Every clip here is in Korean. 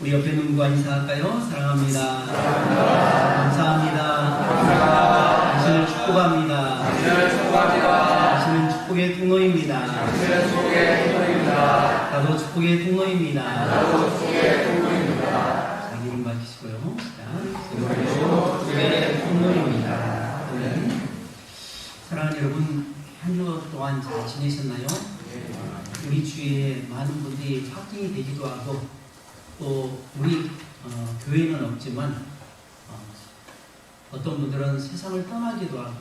우리 옆에 있는 분과 인사할까요? 사랑합니다. 감사합니다. 당신을 축복합니다. 당신은 축복의 통로입니다. 나도 축복의 통로입니다. 자기 이름 밝히시고요. 축복의 통로입니다. 사랑하는 여러분, 한 주 동안 잘 지내셨나요? 우리 주위에 많은 분들이 확진이 되기도 하고, 또 우리 교회는 없지만 어떤 분들은 세상을 떠나기도 하고,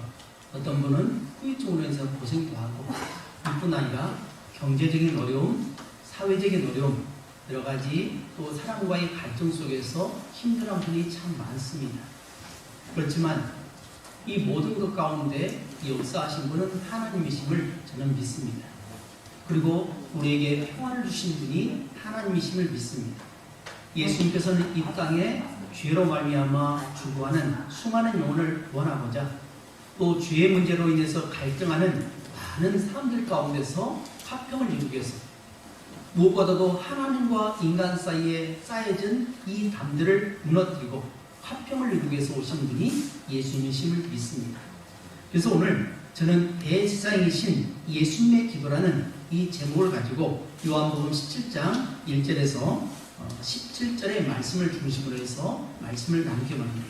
어떤 분은 후유증으로 인해서 고생도 하고, 뿐 아니라 경제적인 어려움, 사회적인 어려움, 여러 가지 또 사람과의 갈등 속에서 힘들어하는 분이 참 많습니다. 그렇지만 이 모든 것 가운데 역사하신 분은 하나님이심을 저는 믿습니다. 그리고 우리에게 평안을 주신 분이 하나님이심을 믿습니다. 예수님께서는 이 땅에 죄로 말미암아 죽어가는 수많은 영혼을 구원하고자, 또 죄의 문제로 인해서 갈등하는 많은 사람들 가운데서 화평을 이루기 위해서, 무엇보다도 하나님과 인간 사이에 쌓여진 이 담들을 무너뜨리고 화평을 이루기 위해서 오신 분이 예수님이심을 믿습니다. 그래서 오늘 저는 대제사장이신 예수님의 기도라는 이 제목을 가지고 요한복음 17장 1절에서 17절의 말씀을 중심으로 해서 말씀을 나누기로 합니다.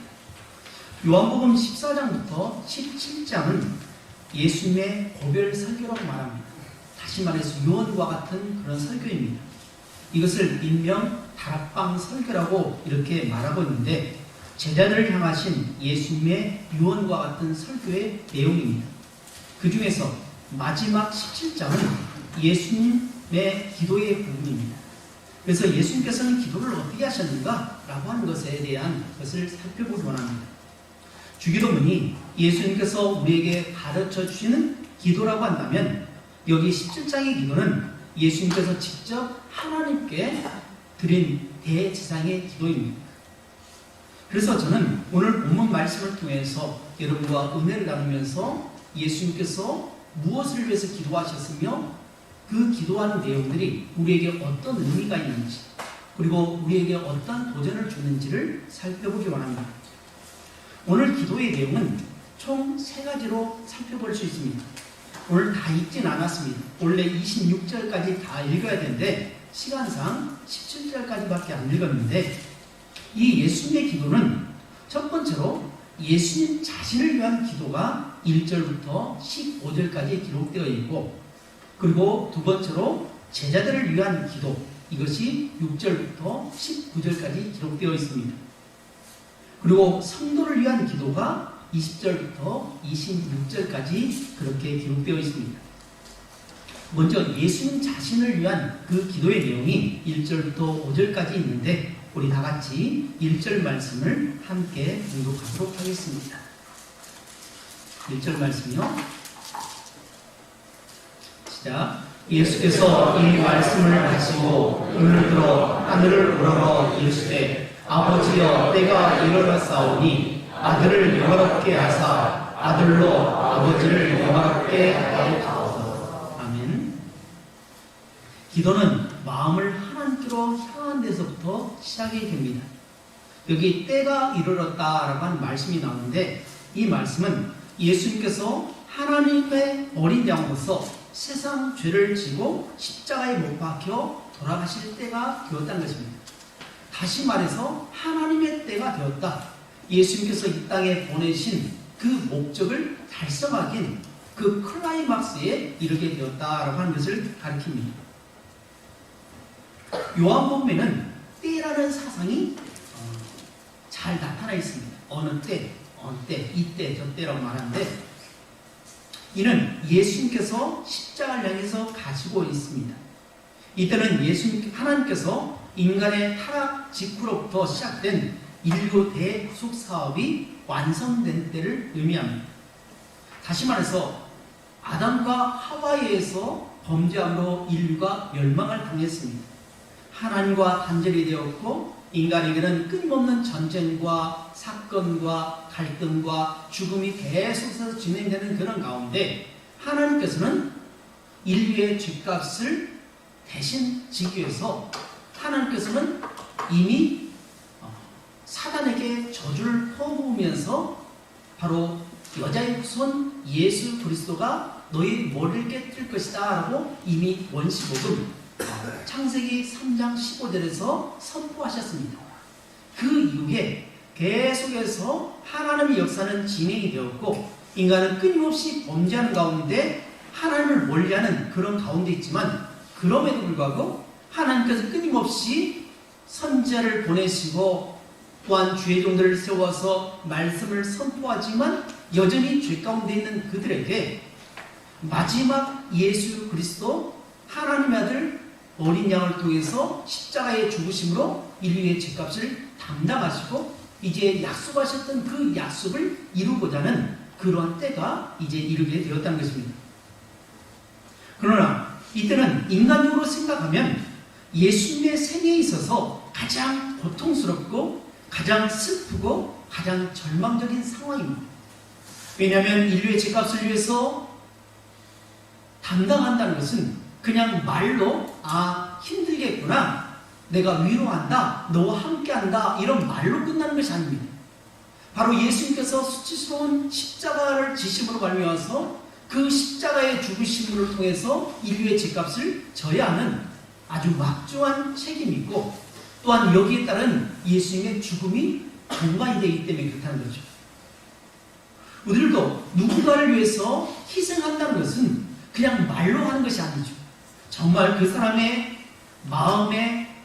요한복음 14장부터 17장은 예수님의 고별 설교라고 말합니다. 다시 말해서 유언과 같은 그런 설교입니다. 이것을 일명 다락방 설교라고 이렇게 말하고 있는데, 제자들을 향하신 예수님의 유언과 같은 설교의 내용입니다. 그 중에서 마지막 17장은 예수님의 기도의 부분입니다. 그래서 예수님께서는 기도를 어떻게 하셨는가? 라고 하는 것에 대한 것을 살펴보기 원합니다. 주기도문이 예수님께서 우리에게 가르쳐 주시는 기도라고 한다면, 여기 17장의 기도는 예수님께서 직접 하나님께 드린 대제사장의 기도입니다. 그래서 저는 오늘 본문 말씀을 통해서 여러분과 은혜를 나누면서 예수님께서 무엇을 위해서 기도하셨으며 그 기도하는 내용들이 우리에게 어떤 의미가 있는지, 그리고 우리에게 어떤 도전을 주는지를 살펴보기 원합니다. 오늘 기도의 내용은 총 3가지로 살펴볼 수 있습니다. 오늘 다 읽진 않았습니다. 원래 26절까지 다 읽어야 되는데 시간상 17절까지밖에 안 읽었는데, 이 예수님의 기도는 첫 번째로 예수님 자신을 위한 기도가 1절부터 15절까지 기록되어 있고, 그리고 두 번째로 제자들을 위한 기도, 이것이 6절부터 19절까지 기록되어 있습니다. 그리고 성도를 위한 기도가 20절부터 26절까지 그렇게 기록되어 있습니다. 먼저 예수님 자신을 위한 그 기도의 내용이 1절부터 5절까지 있는데, 우리 다 같이 1절 말씀을 함께 공독하도록 하겠습니다. 1절 말씀이요. 시작. 예수께서 이 말씀을 하시고 눈을 들어 하늘을 우러러 이르시되, 아버지여, 때가 이르렀사오니 아들을 영화롭게 하사 아들로 아버지를 영화롭게 하옵소서. 아멘. 기도는 마음을 하나님께로 향한 데서부터 시작이 됩니다. 여기 때가 이르렀다라고 하는 말씀이 나오는데, 이 말씀은 예수님께서 하나님의 어린 양으로서 세상 죄를 지고 십자가에 못 박혀 돌아가실 때가 되었다는 것입니다. 다시 말해서 하나님의 때가 되었다. 예수님께서 이 땅에 보내신 그 목적을 달성하긴 그 클라이막스에 이르게 되었다라고 하는 것을 가리킵니다. 요한복음에는 때라는 사상이 잘 나타나 있습니다. 어느 때, 이때, 저때라고 말하는데, 이는 예수님께서 십자가를 향해서 가시고 있습니다. 이때는 하나님께서 인간의 타락 직후로부터 시작된 인류 대구속 사업이 완성된 때를 의미합니다. 다시 말해서 아담과 하와에 의해서 범죄함으로 인류가 멸망을 당했습니다. 하나님과 단절이 되었고, 인간에게는 끊임없는 전쟁과 사건과 갈등과 죽음이 계속해서 진행되는 그런 가운데, 하나님께서는 인류의 죗값을 대신 지기 위해서 하나님께서는 이미 사단에게 저주를 퍼부으면서 바로 여자의 후손 예수 그리스도가 너희 머리를 깨뜨릴 것이다 라고 이미 원시복음 창세기 3장 15절에서 선포하셨습니다. 그 이후에 계속해서 하나님의 역사는 진행이 되었고 인간은 끊임없이 범죄하는 가운데 하나님을 멀리하는 그런 가운데 있지만 그럼에도 불구하고 하나님께서 끊임없이 선지자를 보내시고 또한 주의 종들을 세워서 말씀을 선포하지만 여전히 죄 가운데 있는 그들에게 마지막 예수 그리스도 하나님의 아들 어린 양을 통해서 십자가의 죽으심으로 인류의 죄값을 담당하시고 이제 약속하셨던 그 약속을 이루고자 하는 그러한 때가 이제 이르게 되었다는 것입니다. 그러나 이때는 인간적으로 생각하면 예수님의 생애에 있어서 가장 고통스럽고 가장 슬프고 가장 절망적인 상황입니다. 왜냐하면 인류의 죄값을 위해서 담당한다는 것은 그냥 말로 힘들겠구나, 내가 위로한다, 너와 함께한다 이런 말로 끝나는 것이 아닙니다. 바로 예수님께서 수치스러운 십자가를 지심으로 발명해서 그 십자가의 죽으심을 통해서 인류의 죄값을 져야 하는 아주 막중한 책임이고 또한 여기에 따른 예수님의 죽음이 공간이 되기 때문에 그렇다는 거죠. 우리들도 누군가를 위해서 희생한다는 것은 그냥 말로 하는 것이 아니죠. 정말 그 사람의 마음에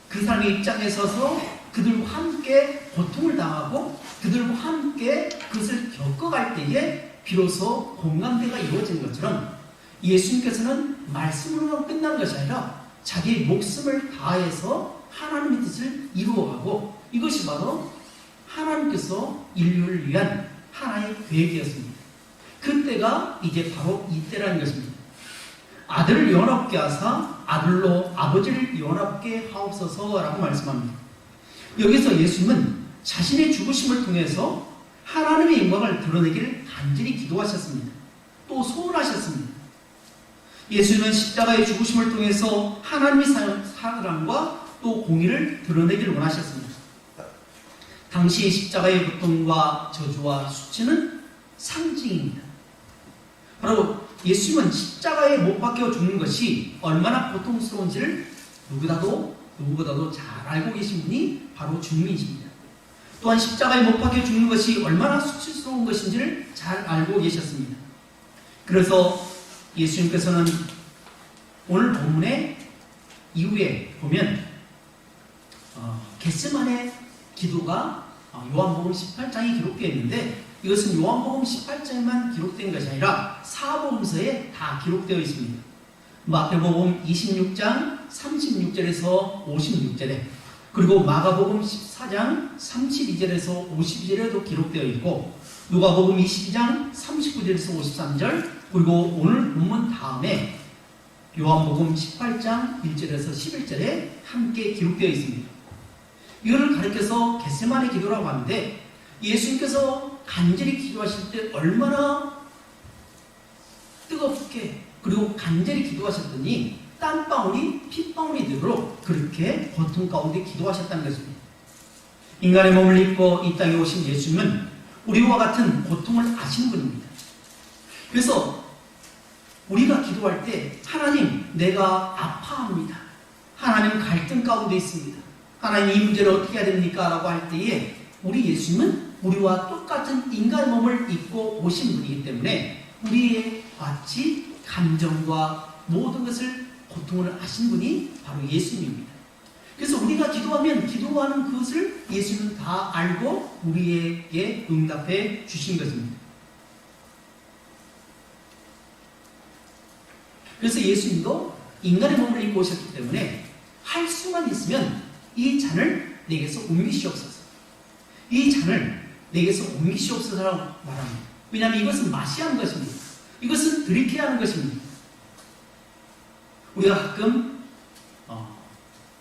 그 사람의 입장에 서서 그들과 함께 고통을 당하고 그들과 함께 그것을 겪어갈 때에 비로소 공감대가 이루어지는 것처럼 예수님께서는 말씀으로만 끝난 것이 아니라 자기의 목숨을 다해서 하나님의 뜻을 이루어가고 이것이 바로 하나님께서 인류를 위한 하나의 계획이었습니다. 그때가 이제 바로 이때라는 것입니다. 아들을 영원하게 하사 아들로 아버지를 영원하게 하옵소서라고 말씀합니다. 여기서 예수님은 자신의 죽으심을 통해서 하나님의 영광을 드러내기를 간절히 기도하셨습니다. 또 소원하셨습니다. 예수님은 십자가의 죽으심을 통해서 하나님의 사랑과 또 공의를 드러내기를 원하셨습니다. 당시 십자가의 고통과 저주와 수치는 상징입니다. 바로 예수님은 십자가에 못 박혀 죽는 것이 얼마나 고통스러운지를 누구보다도 잘 알고 계신 분이 바로 주님이십니다. 또한 십자가에 못 박혀 죽는 것이 얼마나 수치스러운 것인지를 잘 알고 계셨습니다. 그래서 예수님께서는 오늘 본문의 이후에 보면 겟세마네 기도가 요한복음 18장에 기록되어 있는데 이것은 요한복음 18장에만 기록된 것이 아니라 사복음서에 다 기록되어 있습니다. 마태복음 26장 36절에서 56절에 그리고 마가복음 14장 32절에서 52절에도 기록되어 있고 누가복음 22장 39절에서 53절 그리고 오늘 본문 다음에 요한복음 18장 1절에서 11절에 함께 기록되어 있습니다. 이거를 가리켜서 겟세마네 기도라고 하는데 예수님께서 간절히 기도하실 때 얼마나 뜨겁게 그리고 간절히 기도하셨더니 땀방울이 핏방울이 되도록 그렇게 고통 가운데 기도하셨다는 것입니다. 인간의 몸을 입고 이 땅에 오신 예수님은 우리와 같은 고통을 아시는 분입니다. 그래서 우리가 기도할 때 하나님 내가 아파합니다. 하나님 갈등 가운데 있습니다. 하나님 이 문제를 어떻게 해야 됩니까? 라고 할 때에 우리 예수님은 우리와 똑같은 인간 몸을 입고 오신 분이기 때문에 우리의 같이 감정과 모든 것을 고통을 아신 분이 바로 예수님입니다. 그래서 우리가 기도하면 기도하는 그것을 예수님은 다 알고 우리에게 응답해 주신 것입니다. 그래서 예수님도 인간의 몸을 입고 오셨기 때문에 할 수만 있으면 이 잔을 내게서 옮기시옵소서. 이 잔을 내게서 옮기시옵소서라고 말합니다. 왜냐하면 이것은 마셔야 하는 것입니다. 이것은 들이켜야 하는 것입니다. 우리가 가끔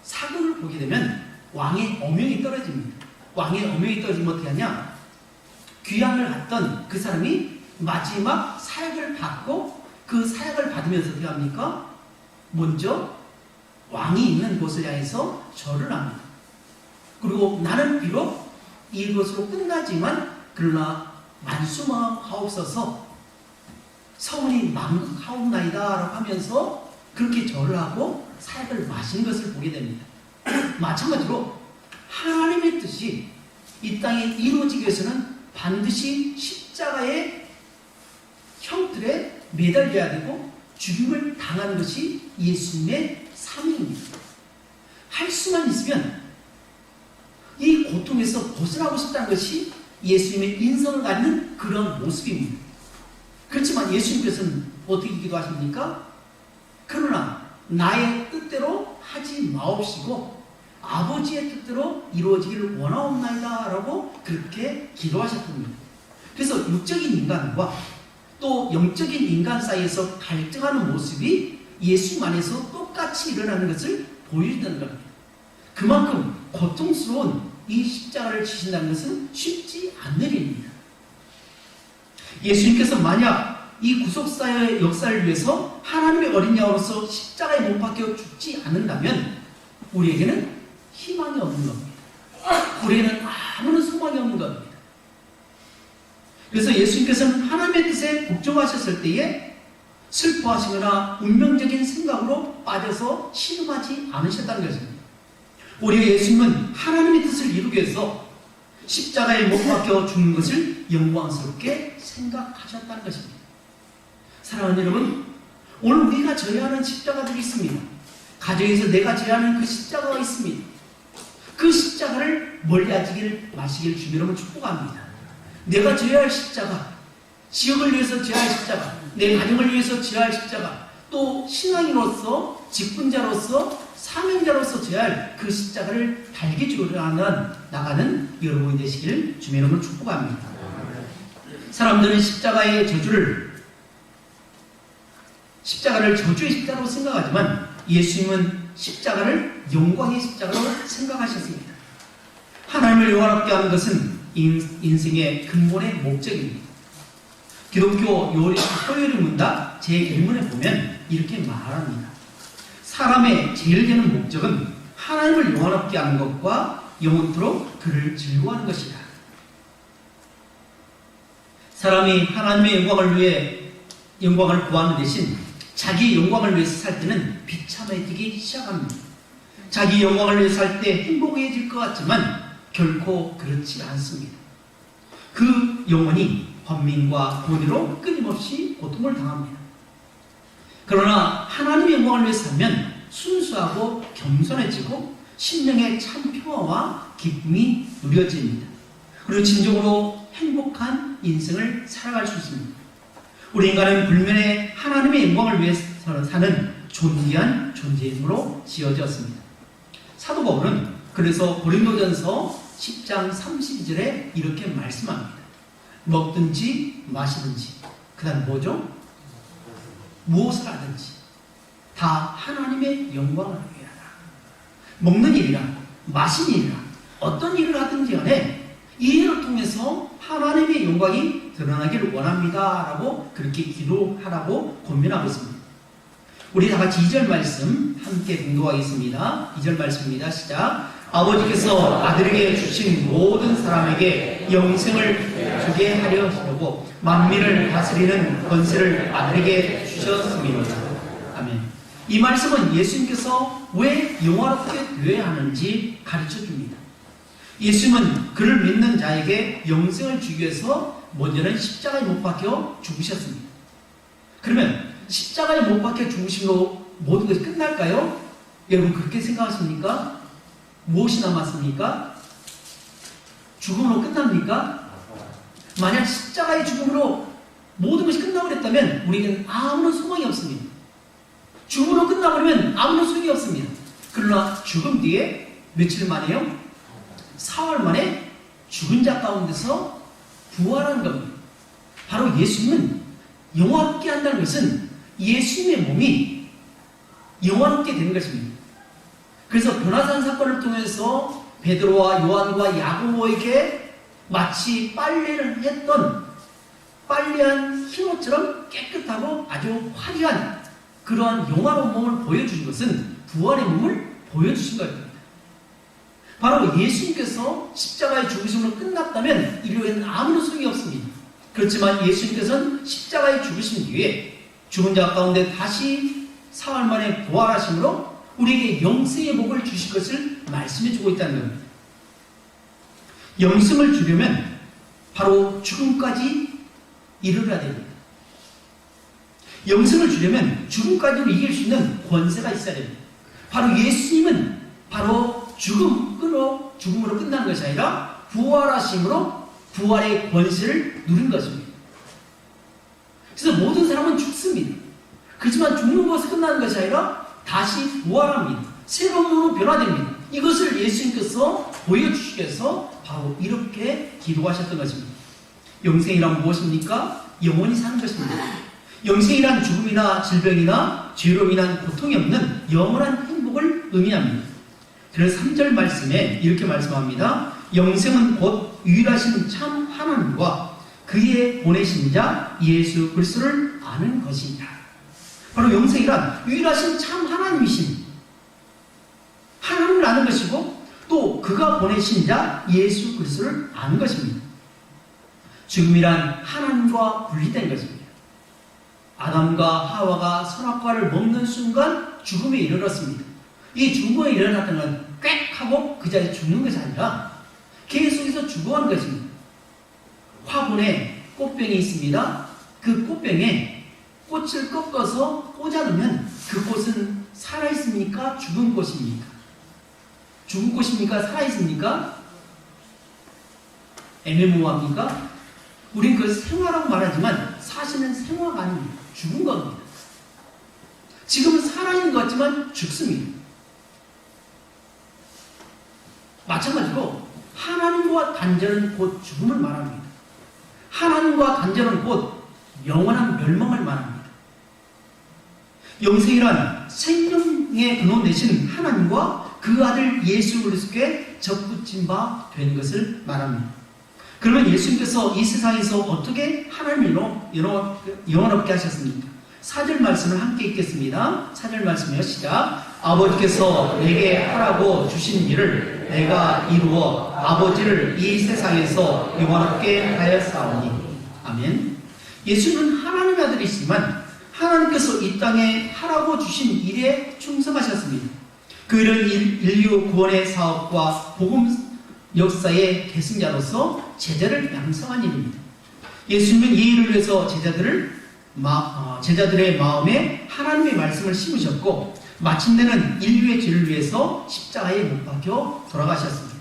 사극을 보게 되면 왕의 어명이 떨어집니다. 왕의 어명이 떨어지면 어떻게 하냐? 귀향을 갔던 그 사람이 마지막 사역을 받고 그 사역을 받으면서 어떻게 합니까? 먼저 왕이 있는 곳을 향해서 절을 합니다. 그리고 나는 비록 이것으로 끝나지만 그러나 만수마하옵소서 성은이 망극하옵나이다 라고 하면서 그렇게 절을 하고 사약을 마신 것을 보게 됩니다. 마찬가지로 하나님의 뜻이 이 땅에 이루어지기 위해서는 반드시 십자가의 형틀에 매달려야 되고 죽임을 당하는 것이 예수님의 사명입니다. 할 수만 있으면 이 고통에서 벗어나고 싶다는 것이 예수님의 인성을 갖는 그런 모습입니다. 그렇지만 예수님께서는 어떻게 기도하십니까? 그러나 나의 뜻대로 하지 마옵시고 아버지의 뜻대로 이루어지기를 원하옵나이다 라고 그렇게 기도하셨습니다. 그래서 육적인 인간과 또 영적인 인간 사이에서 갈등하는 모습이 예수님 안에서 똑같이 일어나는 것을 보여준다는 겁니다. 그만큼 고통스러운 이 십자가를 지신다는 것은 쉽지 않는 일입니다. 예수님께서 만약 이 구속사의 역사를 위해서 하나님의 어린 양으로서 십자가에 못 박혀 죽지 않는다면 우리에게는 희망이 없는 겁니다. 우리에게는 아무런 소망이 없는 겁니다. 그래서 예수님께서는 하나님의 뜻에 복종하셨을 때에 슬퍼하시거나 운명적인 생각으로 빠져서 신음하지 않으셨다는 것입니다. 우리 예수님은 하나님의 뜻을 이루기 위해서 십자가에 못 박혀 죽는 것을 영광스럽게 생각하셨다는 것입니다. 사랑하는 여러분, 오늘 우리가 져야 하는 십자가들이 있습니다. 가정에서 내가 져야 하는 그 십자가가 있습니다. 그 십자가를 멀리하지 마시길 주님으로 축복합니다. 내가 져야 할 십자가, 지역을 위해서 져야 할 십자가, 내 가정을 위해서 져야 할 십자가, 또 신앙인으로서, 직분자로서, 사명자로서 져야 할 그 십자가를 달게 나가는 여러분이 되시길 주님의 이름으로 축복합니다. 사람들은 십자가의 십자가를 저주의 십자가로 생각하지만 예수님은 십자가를 영광의 십자가로 생각하셨습니다. 하나님을 영화롭게 하는 것은 인생의 근본의 목적입니다. 기독교 효율의 문답 제1문에 보면 이렇게 말합니다. 사람의 제일 되는 목적은 하나님을 영화롭게 하는 것과 영원토록 그를 즐거워하는 것이다. 사람이 하나님의 영광을 구하는 대신 자기 영광을 위해서 살 때는 비참해지기 시작합니다. 자기 영광을 위해서 살 때 행복해질 것 같지만 결코 그렇지 않습니다. 그 영혼이 번민과 고뇌로 끊임없이 고통을 당합니다. 그러나 하나님의 영광을 위해서 살면 순수하고 겸손해지고 심령의 참 평화와 기쁨이 누려집니다. 그리고 진정으로 행복한 인생을 살아갈 수 있습니다. 우리 인간은 불면의 하나님의 영광을 위해서 사는 존귀한 존재임으로 지어졌습니다. 사도 바울은 그래서 고린도전서 10장 32절에 이렇게 말씀합니다. 먹든지 마시든지 그 다음 뭐죠? 무엇을 하든지 다 하나님의 영광을 위하라. 먹는 일이라 마시는 일이라 어떤 일을 하든지 간에 이 일을 통해서 하나님의 영광이 드러나기를 원합니다 라고 그렇게 기도하라고 권면하고 있습니다. 우리 다같이 2절 말씀 함께 공독하겠습니다. 2절 말씀입니다. 시작. 아버지께서 아들에게 주신 모든 사람에게 영생을 주게 하려 하시려고 만민을 다스리는 권세를 아들에게 주셨습니다. 아멘. 이 말씀은 예수님께서 왜 영화롭게 되어야 하는지 가르쳐 줍니다. 예수님은 그를 믿는 자에게 영생을 주기 위해서 먼저는 십자가에 못 박혀 죽으셨습니다. 그러면 십자가에 못 박혀 죽으심으로 모든 것이 끝날까요? 여러분 그렇게 생각하십니까? 무엇이 남았습니까? 죽음으로 끝납니까? 만약 십자가의 죽음으로 모든 것이 끝나버렸다면 우리에게는 아무런 소망이 없습니다. 죽음으로 끝나버리면 아무런 소용이 없습니다. 그러나 죽음 뒤에 며칠 만에요? 4월 만에 죽은 자 가운데서 부활하는 겁니다. 바로 예수님은 영화롭게 한다는 것은 예수님의 몸이 영화롭게 되는 것입니다. 그래서 변화산 사건을 통해서 베드로와 요한과 야고보에게 마치 빨래를 했던 빨래한 흰옷처럼 깨끗하고 아주 화려한 그러한 영화로운 몸을 보여주신 것은 부활의 몸을 보여주신 것입니다. 바로 예수님께서 십자가의 죽으심으로 끝났다면 인류에는 아무런 소용이 없습니다. 그렇지만 예수님께서는 십자가의 죽으심 뒤에 죽은 자 가운데 다시 사흘 만에 부활하심으로 우리에게 영생의 복을 주실 것을 말씀해 주고 있다는 겁니다. 영생을 주려면 바로 죽음까지 이르러야 됩니다. 영생을 주려면 죽음까지도 이길 수 있는 권세가 있어야 됩니다. 바로 예수님은 바로 죽음으로 끝나는 것이 아니라 부활하심으로 부활의 권세를 누린 것입니다. 그래서 모든 사람은 죽습니다. 그렇지만 죽는 것이 끝나는 것이 아니라 다시 부활합니다. 새로운 몸으로 변화됩니다. 이것을 예수님께서 보여주시기 위해서 바로 이렇게 기도하셨던 것입니다. 영생이란 무엇입니까? 영원히 사는 것입니다. 영생이란 죽음이나 질병이나 죄로 인한 고통이 없는 영원한 행복을 의미합니다. 그래서 3절 말씀에 이렇게 말씀합니다. 영생은 곧 유일하신 참 하나님과 그의 보내신 자 예수 그리스도를 아는 것이다. 바로 영생이란 유일하신 참 하나님이신 하나님을 아는 것이고 또 그가 보내신 자 예수 그리스도를 아는 것입니다. 죽음이란 하나님과 분리된 것입니다. 아담과 하와가 선악과를 먹는 순간 죽음에 이르렀습니다. 이 죽음에 일어났다는 건 꽥 하고 그 자리에 죽는 것이 아니라 계속해서 죽어가는 것입니다. 화분에 꽃병이 있습니다. 그 꽃병에 꽃을 꺾어서 꽂아놓으면 그 꽃은 살아있습니까? 죽은 꽃입니까? 죽은 꽃입니까? 살아있습니까? 애매모호합니까? 우린 그걸 생화라고 말하지만 사실은 생화가 아닙니다. 죽은 겁니다. 지금은 살아있는 것 같지만 죽습니다. 마찬가지로 하나님과 단절은 곧 죽음을 말합니다. 하나님과 단절은 곧 영원한 멸망을 말합니다. 영생이란 생명의 근원 되신 하나님과 그 아들 예수 그리스도께 접붙인 바 된 것을 말합니다. 그러면 예수님께서 이 세상에서 어떻게 하나님을 영원롭게 하셨습니까? 4절 말씀을 함께 읽겠습니다. 4절 말씀이요. 시작. 아버지께서 내게 하라고 주신 일을 내가 이루어 아버지를 이 세상에서 영원롭게 하였사오니. 아멘. 예수는 하나님의 아들이시지만 하나님께서 이 땅에 하라고 주신 일에 충성하셨습니다. 그 일은 인류 구원의 사업과 복음 역사의 계승자로서 제자를 양성한 일입니다. 예수님은 이 일을 위해서 제자들의 마음에 하나님의 말씀을 심으셨고 마침내는 인류의 죄를 위해서 십자가에 못 박혀 돌아가셨습니다.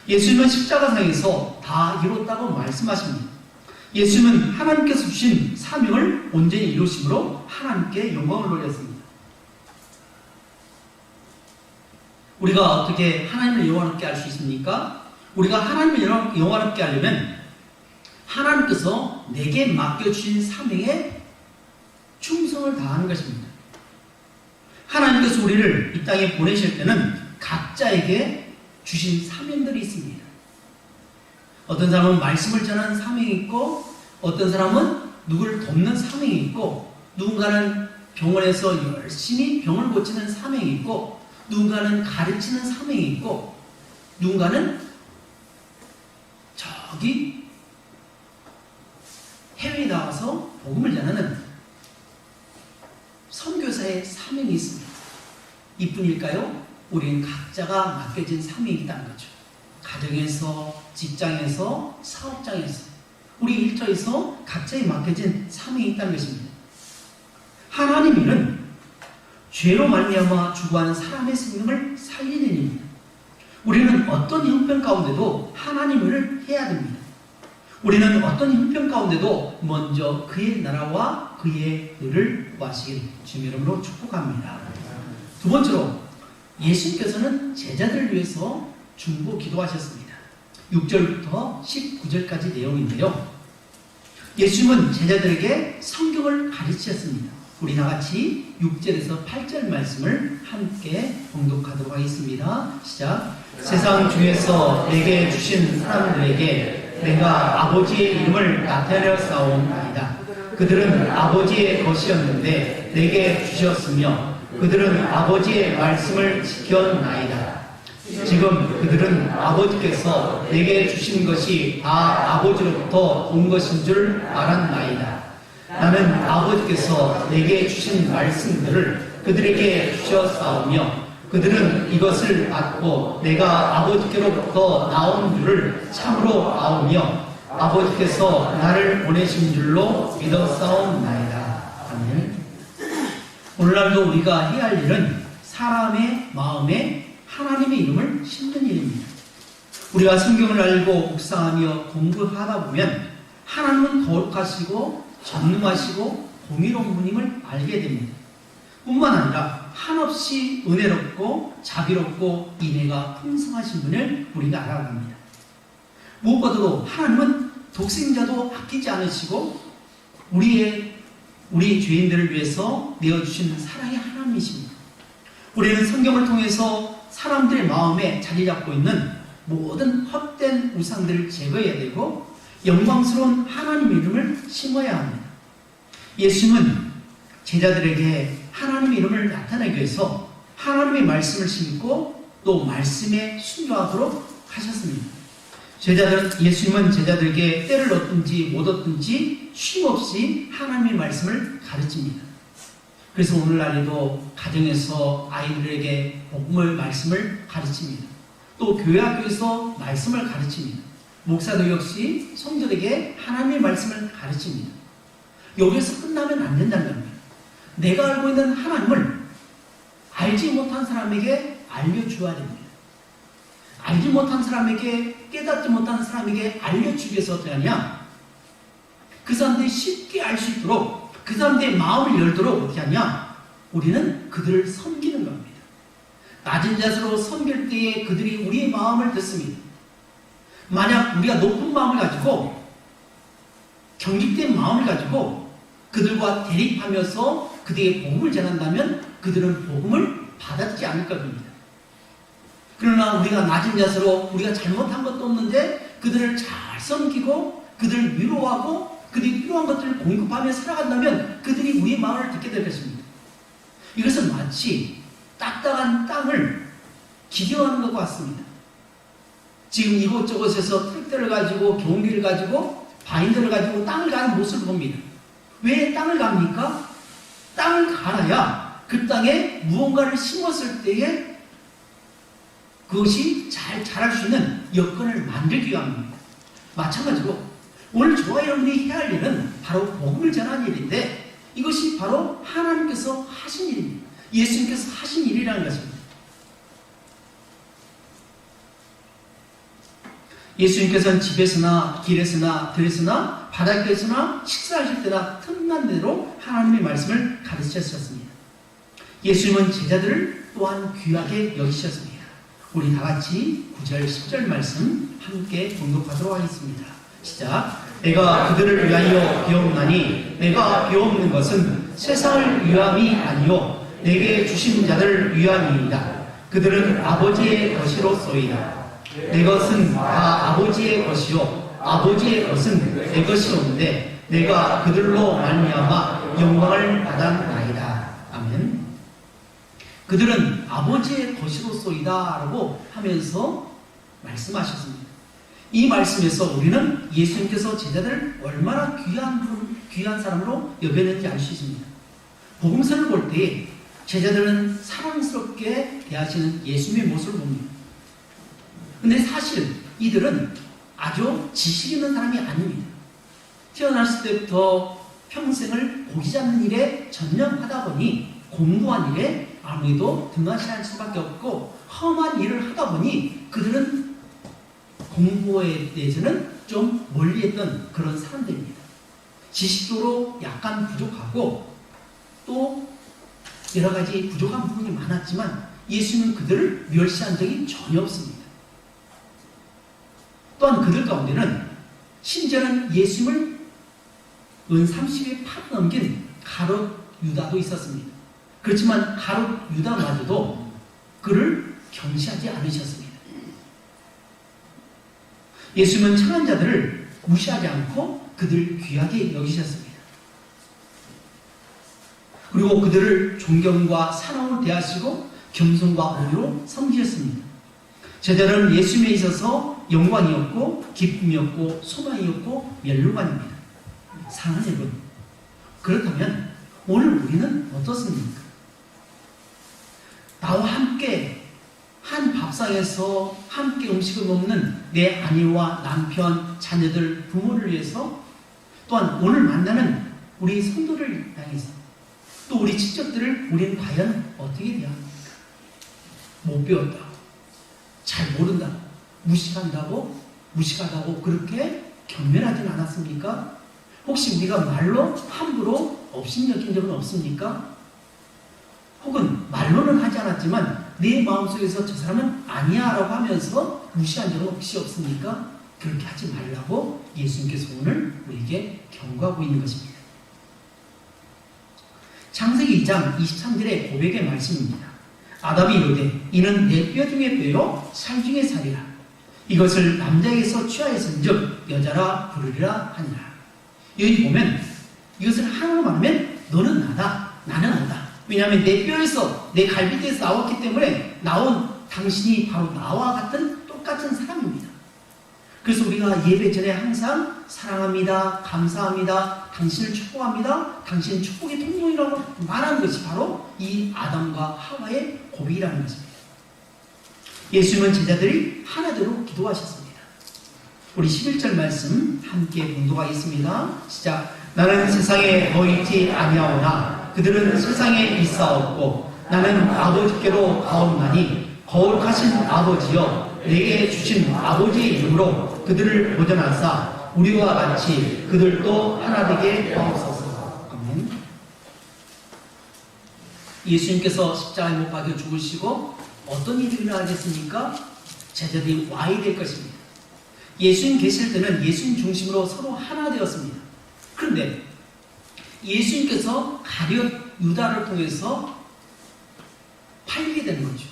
예수님은 십자가상에서 다 이뤘다고 말씀하십니다. 예수님은 하나님께서 주신 사명을 온전히 이루심으로 하나님께 영광을 돌렸습니다. 우리가 어떻게 하나님을 영원롭게 할 수 있습니까? 우리가 하나님을 영원롭게 하려면 하나님께서 내게 맡겨주신 사명에 충성을 다하는 것입니다. 하나님께서 우리를 이 땅에 보내실 때는 각자에게 주신 사명들이 있습니다. 어떤 사람은 말씀을 전하는 사명이 있고 어떤 사람은 누구를 돕는 사명이 있고 누군가는 병원에서 열심히 병을 고치는 사명이 있고 누군가는 가르치는 사명이 있고 누군가는 저기 해외에 나와서 복음을 전하는 선교사의 사명이 있습니다. 이뿐일까요? 우리는 각자가 맡겨진 사명이 있다는 거죠. 가정에서, 직장에서, 사업장에서 우리 일터에서 각자에 맡겨진 사명이 있다는 것입니다. 하나님 일은 죄로 말미암아 죽어가는 사람의 생명을 살리는 일입니다. 우리는 어떤 형편 가운데도 하나님 일을 해야 됩니다. 우리는 어떤 형편 가운데도 먼저 그의 나라와 그의 의를 구하시길 주님의 이름으로 축복합니다. 두 번째로 예수님께서는 제자들을 위해서 중보 기도하셨습니다. 6절부터 19절까지 내용인데요. 예수님은 제자들에게 성경을 가르치셨습니다. 우리 다같이 6절에서 8절 말씀을 함께 봉독하도록 하겠습니다. 시작. 세상 중에서 내게 주신 사람들에게 내가 아버지의 이름을 나타내어 싸움이다. 그들은 아버지의 것이었는데 내게 주셨으며 그들은 아버지의 말씀을 지켰나이다. 지금 그들은 아버지께서 내게 주신 것이 다 아버지로부터 온 것인 줄 알았나이다. 나는 아버지께서 내게 주신 말씀들을 그들에게 주셨사오며 그들은 이것을 받고 내가 아버지께로부터 나온 줄을 참으로 아오며 아버지께서 나를 보내신 줄로 믿었사옵나이다. 아멘. 오늘날도 우리가 해야 할 일은 사람의 마음에 하나님의 이름을 심는 일입니다. 우리가 성경을 알고 묵상하며 공부하다 보면 하나님은 거룩하시고 전능하시고 공의로운 분임을 알게 됩니다. 뿐만 아니라 한없이 은혜롭고 자비롭고 인애가 풍성하신 분을 우리가 알아갑니다. 무엇보다도 하나님은 독생자도 아끼지 않으시고 우리 죄인들을 위해서 내어주신 사랑의 하나님이십니다. 우리는 성경을 통해서 사람들의 마음에 자리 잡고 있는 모든 헛된 우상들을 제거해야 되고 영광스러운 하나님의 이름을 심어야 합니다. 예수님은 제자들에게 하나님의 이름을 나타내기 위해서 하나님의 말씀을 심고 또 말씀에 순종하도록 하셨습니다. 예수님은 제자들에게 때를 얻든지 못 얻든지 쉼없이 하나님의 말씀을 가르칩니다. 그래서 오늘날에도 가정에서 아이들에게 복음의 말씀을 가르칩니다. 또 교회 학교에서 말씀을 가르칩니다. 목사도 역시 성도들에게 하나님의 말씀을 가르칩니다. 여기서 끝나면 안 된다는 겁니다. 내가 알고 있는 하나님을 알지 못한 사람에게 알려주어야 됩니다. 알지 못한 사람에게, 깨닫지 못한 사람에게 알려주기 위해서 어떻게 하냐? 그 사람들이 쉽게 알 수 있도록, 그 사람들의 마음을 열도록 어떻게 하냐? 우리는 그들을 섬기는 겁니다. 낮은 자세로 섬길 때에 그들이 우리의 마음을 듣습니다. 만약 우리가 높은 마음을 가지고, 경직된 마음을 가지고 그들과 대립하면서 그들에게 복음을 전한다면 그들은 복음을 받아들이지 않을 겁니다. 그러나 우리가 낮은 자세로 우리가 잘못한 것도 없는데 그들을 잘 섬기고 그들을 위로하고 그들이 필요한 것들을 공급하며 살아간다면 그들이 우리의 마음을 듣게 될 것입니다. 이것은 마치 딱딱한 땅을 기경하는 것과 같습니다. 지금 이곳저곳에서 트랙터를 가지고 경기를 가지고 바인더를 가지고 땅을 가는 모습을 봅니다. 왜 땅을 갑니까? 땅을 갈아야 그 땅에 무언가를 심었을 때에 그것이 잘 자랄 수 있는 여건을 만들기 위함입니다. 마찬가지로 오늘 저와 여러분이 해야 할 일은 바로 복음을 전하는 일인데 이것이 바로 하나님께서 하신 일입니다. 예수님께서 하신 일이라는 것입니다. 예수님께서는 집에서나 길에서나 들에서나 바닷가에서나 식사하실 때나 틈난 대로 하나님의 말씀을 가르치셨습니다. 예수님은 제자들을 또한 귀하게 여기셨습니다. 우리 다 같이 9절 10절 말씀 함께 공독하도록 하겠습니다. 시작. 내가 그들을 위하여 비옵나니 내가 비옵는 것은 세상을 위함이 아니요 내게 주신 자들 위함이니이다. 그들은 아버지의 것이로소이다. 내 것은 다 아버지의 것이요 아버지의 것은 내 것이로는데 내가 그들로 말미암아 영광을 받았나이다. 아멘. 그들은 아버지의 것이로소이다 라고 하면서 말씀하셨습니다. 이 말씀에서 우리는 예수님께서 제자들을 얼마나 귀한 사람으로 여겼는지 알 수 있습니다. 복음서를 볼 때 제자들은 사랑스럽게 대하시는 예수님의 모습을 봅니다. 근데 사실 이들은 아주 지식 있는 사람이 아닙니다. 태어났을 때부터 평생을 고기 잡는 일에 전념하다 보니 공부한 일에 아무래도 등한시할 수밖에 없고 험한 일을 하다 보니 그들은 공부에 대해서는 좀 멀리했던 그런 사람들입니다. 지식적으로 약간 부족하고 또 여러 가지 부족한 부분이 많았지만 예수님은 그들을 멸시한 적이 전혀 없습니다. 또한 그들 가운데는 심지어는 예수님을 은 30에 팔아넘긴 가롯 유다도 있었습니다. 그렇지만 가롯 유다마저도 그를 경시하지 않으셨습니다. 예수님은 착한 자들을 무시하지 않고 그들을 귀하게 여기셨습니다. 그리고 그들을 존경과 사랑으로 대하시고 겸손과 어리로 섬기셨습니다. 제자들은 예수님에 있어서 영광이었고 기쁨이었고 소망이었고 멸류관입니다. 사랑하는 여러분, 그렇다면 오늘 우리는 어떻습니까? 나와 함께 한 밥상에서 함께 음식을 먹는 내 아내와 남편, 자녀들, 부모를 위해서, 또한 오늘 만나는 우리 성도를 향해서, 또 우리 친척들을 우리는 과연 어떻게 대합니까? 못 배웠다고, 잘 모른다고, 무식하다고 그렇게 경멸하지는 않았습니까? 혹시 우리가 말로 함부로 업신여긴 적은 없습니까? 혹은 말로는 하지 않았지만 내 마음속에서 저 사람은 아니야 라고 하면서 무시한 적은 혹시 없습니까? 그렇게 하지 말라고 예수님께서 오늘 우리에게 경고하고 있는 것입니다. 창세기 2장 23절의 고백의 말씀입니다. 아담이 이르되 이는 내 뼈 중에 뼈요 살 중에 살이라. 이것을 남자에게서 취하였은즉 여자라 부르리라 하니라. 여기 보면 이것을 하나로 말하면 너는 나다, 나는 너다. 왜냐하면 내 뼈에서, 내 갈비뼈에서 나왔기 때문에 나온 당신이 바로 나와 같은 똑같은 사람입니다. 그래서 우리가 예배 전에 항상 사랑합니다, 감사합니다, 당신을 축복합니다, 당신은 축복의 통로이라고 말하는 것이 바로 이 아담과 하와의 고백이라는 것입니다. 예수님은 제자들이 하나대로 기도하셨습니다. 우리 11절 말씀 함께 봉독하겠습니다. 시작. 나는 세상에 더 있지 아니하오나 그들은 세상에 있사옵고 나는 아버지께로 가옵나니 거룩하신 아버지여 내게 주신 아버지의 이름으로 그들을 보존하사 우리와 같이 그들도 하나 되게 하옵소서. 아멘. 예수님께서 십자가에 못 박혀 죽으시고 어떤 일이 일어나겠습니까? 제자들이 와야 될 것입니다. 예수님 계실 때는 예수님 중심으로 서로 하나 되었습니다. 그런데 예수님께서 가룟 유다를 통해서 팔리게 되는 거죠.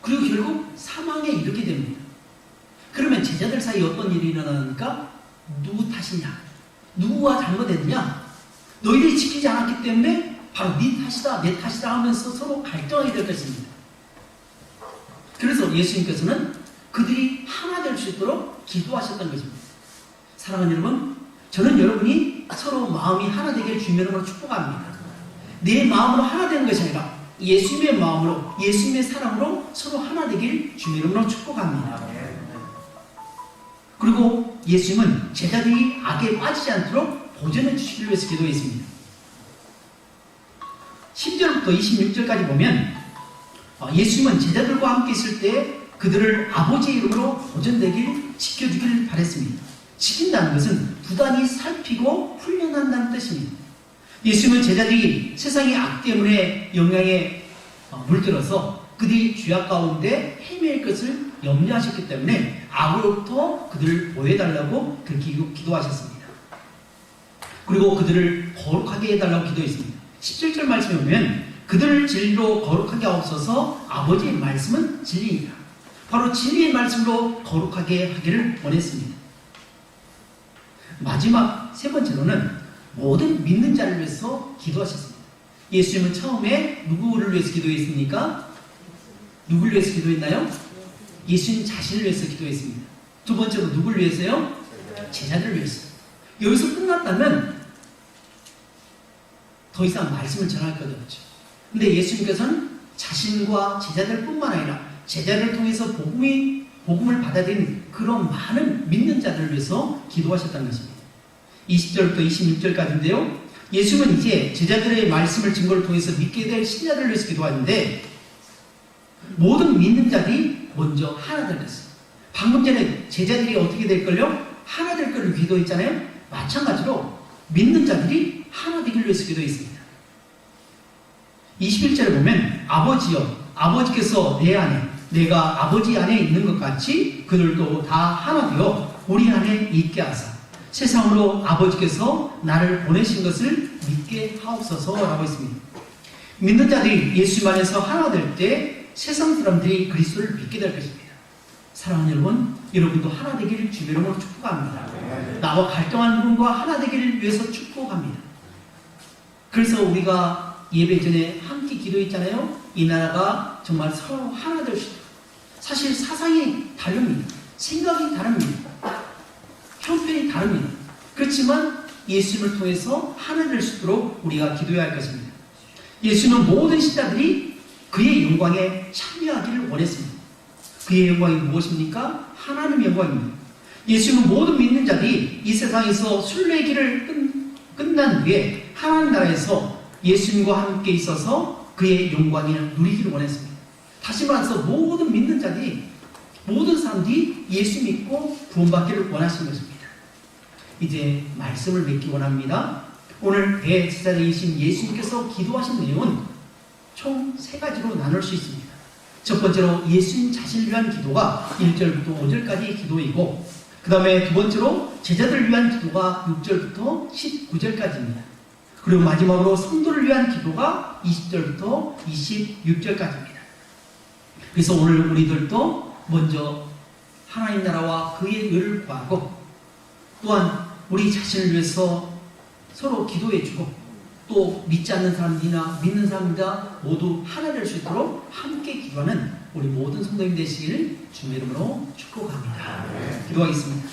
그리고 결국 사망에 이르게 됩니다. 그러면 제자들 사이에 어떤 일이 일어나니까 누구 탓이냐? 누구가 잘못했냐? 너희들이 지키지 않았기 때문에 바로 네 탓이다, 내 탓이다 하면서 서로 갈등하게 될 것입니다. 그래서 예수님께서는 그들이 하나 될 수 있도록 기도하셨던 것입니다. 사랑하는 여러분, 저는 여러분이 서로 마음이 하나 되기를 주님의 이름으로 축복합니다. 내 마음으로 하나 되는 것이 아니라 예수님의 마음으로, 예수님의 사랑으로 서로 하나 되기를 주님의 이름으로 축복합니다. 그리고 예수님은 제자들이 악에 빠지지 않도록 보존해 주시기 위해서 기도했습니다. 10절부터 26절까지 보면 예수님은 제자들과 함께 있을 때 그들을 아버지의 이름으로 보존되길 지켜주기를 바랬습니다. 지킨다는 것은 부단히 살피고 훈련한다는 뜻입니다. 예수님은 제자들이 세상의 악 때문에 영향에 물들어서 그들이 죄악 가운데 헤매일 것을 염려하셨기 때문에 악으로부터 그들을 보호해달라고 그렇게 기도하셨습니다. 그리고 그들을 거룩하게 해달라고 기도했습니다. 17절 말씀에 보면 그들을 진리로 거룩하게 하옵소서. 아버지의 말씀은 진리입니다. 바로 진리의 말씀으로 거룩하게 하기를 원했습니다. 마지막 세 번째로는 모든 믿는 자를 위해서 기도하셨습니다. 예수님은 처음에 누구를 위해서 기도했습니까? 누구를 위해서 기도했나요? 예수님 자신을 위해서 기도했습니다. 두 번째로 누구를 위해서요? 제자들을 위해서. 여기서 끝났다면 더 이상 말씀을 전할 것 없죠. 근데 예수님께서는 자신과 제자들뿐만 아니라 제자를 통해서 복음을 받아들인 그런 많은 믿는 자들을 위해서 기도하셨다는 것입니다. 20절부터 26절까지인데요. 예수님은 이제 제자들의 말씀을 증거를 통해서 믿게 될 신자들을 위해서 기도하는데 모든 믿는 자들이 먼저 하나 될 것입니다. 방금 전에 제자들이 어떻게 될걸요? 하나 될 걸로 기도했잖아요. 마찬가지로 믿는 자들이 하나 되기를 위해서 기도했습니다. 21절에 보면 아버지여 아버지께서 내 안에 내가 아버지 안에 있는 것 같이 그들도 다 하나 되어 우리 안에 있게 하사 세상으로 아버지께서 나를 보내신 것을 믿게 하옵소서라고 했습니다. 믿는 자들이 예수 안에서 하나 될 때 세상 사람들이 그리스도를 믿게 될 것입니다. 사랑하는 여러분, 여러분도 하나 되기를 주의 이름으로 축복합니다. 나와 갈등하는 분과 하나 되기를 위해서 축복합니다. 그래서 우리가 예배 전에 함께 기도했잖아요. 이 나라가 정말 서로 하나 될 수 있도록 사실 사상이 다릅니다. 생각이 다릅니다. 형편이 다릅니다. 그렇지만 예수님을 통해서 하나 될 수 있도록 우리가 기도해야 할 것입니다. 예수님은 모든 신자들이 그의 영광에 참여하기를 원했습니다. 그의 영광이 무엇입니까? 하나님의 영광입니다. 예수님은 모든 믿는 자들이 이 세상에서 순례길을 끝난 후에 하나님 나라에서 예수님과 함께 있어서 그의 영광을 누리기를 원했습니다. 다시 말해서 모든 믿는 자들이, 모든 사람들이 예수 믿고 구원받기를 원하신 것입니다. 이제 말씀을 맺기 원합니다. 오늘 대제사장이신 예수님께서 기도하신 내용은 총 3가지로 나눌 수 있습니다. 첫 번째로 예수님 자신을 위한 기도가 1절부터 5절까지 기도이고, 그 다음에 두 번째로 제자들을 위한 기도가 6절부터 19절까지입니다. 그리고 마지막으로 성도를 위한 기도가 20절부터 26절까지입니다. 그래서 오늘 우리들도 먼저 하나님 나라와 그의 의를 구하고, 또한 우리 자신을 위해서 서로 기도해주고, 또 믿지 않는 사람들이나 믿는 사람들 모두 하나 될 수 있도록 함께 기도하는 우리 모든 성도님 되시기를 주님의 이름으로 축복합니다. 기도하겠습니다.